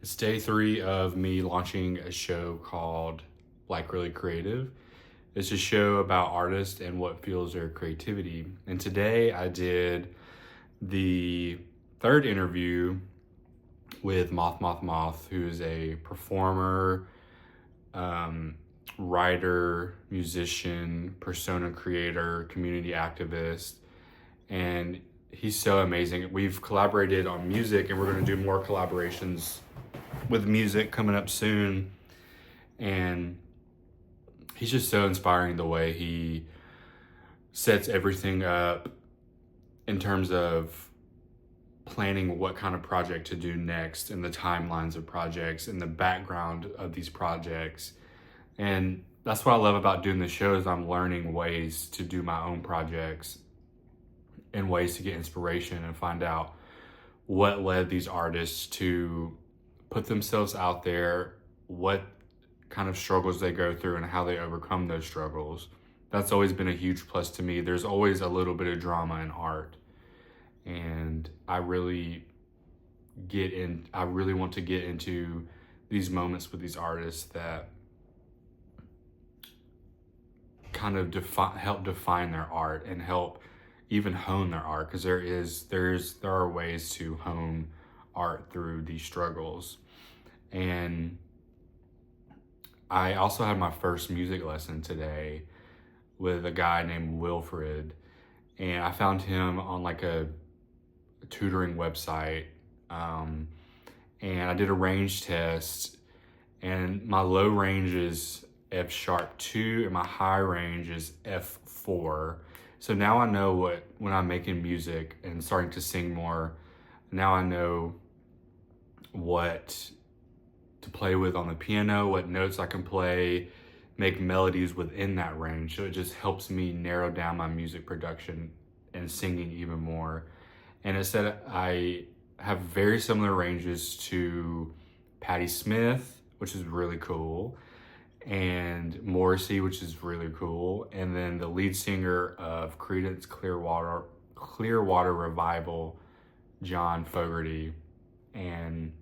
It's day 3 of me launching a show called Like Really Creative. It's a show about artists and what fuels their creativity. And today I did the third interview with Moth Moth Moth, who is a performer, um, writer, musician, persona creator, community activist, and he's so amazing. We've collaborated on music, and we're going to do more collaborations with music coming up soon. And he's just so inspiring the way he sets everything up in terms of planning what kind of project to do next and the timelines of projects and the background of these projects. And that's what I love about doing the show is I'm learning ways to do my own projects and ways to get inspiration and find out what led these artists to put themselves out there, what kind of struggles they go through and how they overcome those struggles. That's always been a huge plus to me. There's always a little bit of drama in art. And I really want to get into these moments with these artists that kind of help define their art and help even hone their art, because there are ways to hone art through these struggles. And I also had my first music lesson today with a guy named Wilfred, and I found him on like a tutoring website, and I did a range test, and my low range is F sharp 2 and my high range is F4. So now I know when I'm making music and starting to sing more, now I know what to play with on the piano, what notes I can play, make melodies within that range. So it just helps me narrow down my music production and singing even more. And it said I have very similar ranges to Patti Smith, which is really cool, and Morrissey, which is really cool, and then the lead singer of Creedence Clearwater Revival, John Fogerty. And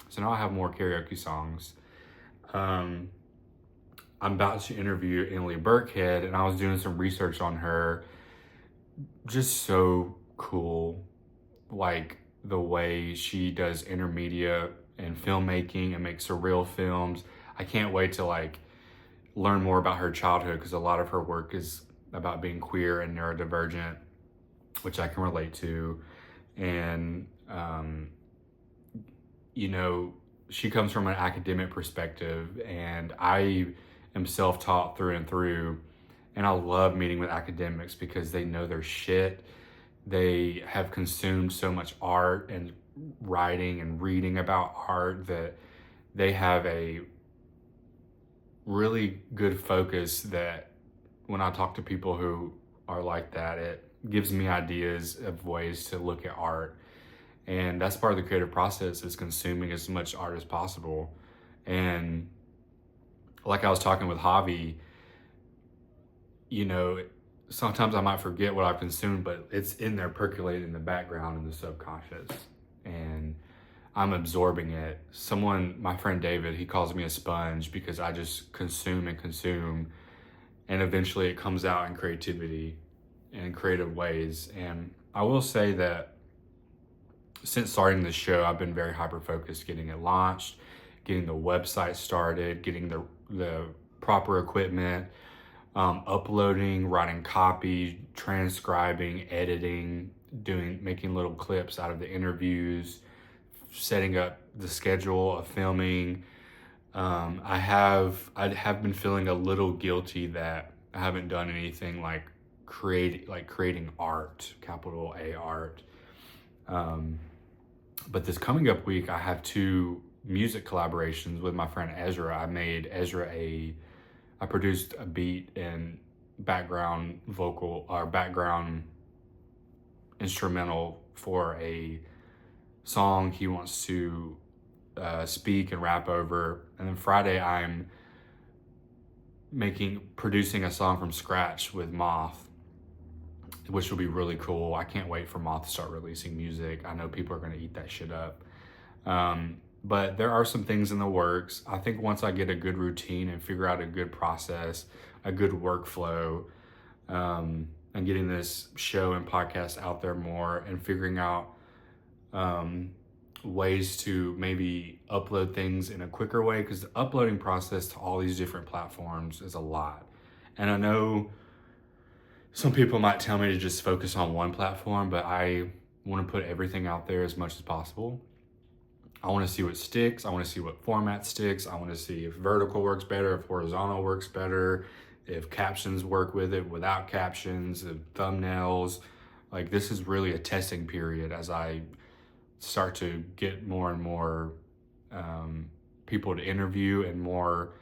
so now I have more karaoke songs. I'm about to interview Emily Burkhead, and I was doing some research on her. Just so cool, like the way she does intermedia and filmmaking and makes surreal films. I can't wait to learn more about her childhood, because a lot of her work is about being queer and neurodivergent, which I can relate to. And she comes from an academic perspective, and I am self-taught through and through. And I love meeting with academics because they know their shit. They have consumed so much art and writing and reading about art that they have a really good focus that when I talk to people who are like that, it gives me ideas of ways to look at art. And that's part of the creative process, is consuming as much art as possible. And like I was talking with Javi, sometimes I might forget what I've consumed, but it's in there percolating in the background in the subconscious, and I'm absorbing it. My friend David, he calls me a sponge because I just consume and consume, and eventually it comes out in creativity and in creative ways. And I will say that since starting this show, I've been very hyper-focused, getting it launched, getting the website started, getting the proper equipment, uploading, writing copy, transcribing, editing, making little clips out of the interviews, setting up the schedule of filming. I have been feeling a little guilty that I haven't done anything like creating art, capital A art. But this coming up week, I have 2 music collaborations with my friend Ezra. I produced a beat and background vocal or background instrumental for a song he wants to speak and rap over. And then Friday, I'm producing a song from scratch with Moth, which will be really cool. I can't wait for Moth to start releasing music. I know people are going to eat that shit up. But there are some things in the works. I think once I get a good routine and figure out a good process, a good workflow, and getting this show and podcast out there more and figuring out ways to maybe upload things in a quicker way, because the uploading process to all these different platforms is a lot. And I know some people might tell me to just focus on one platform, but I want to put everything out there as much as possible. I want to see what sticks. I want to see what format sticks. I want to see if vertical works better, if horizontal works better, if captions work with it, without captions, if thumbnails. Like, this is really a testing period as I start to get more and more people to interview and more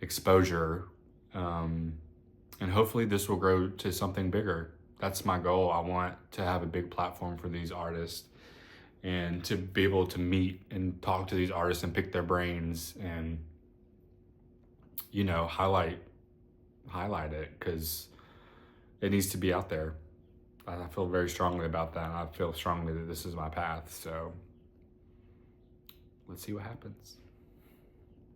exposure. And hopefully this will grow to something bigger. That's my goal. I want to have a big platform for these artists and to be able to meet and talk to these artists and pick their brains and, you know, highlight it, because it needs to be out there. I feel very strongly about that. And I feel strongly that this is my path. So let's see what happens.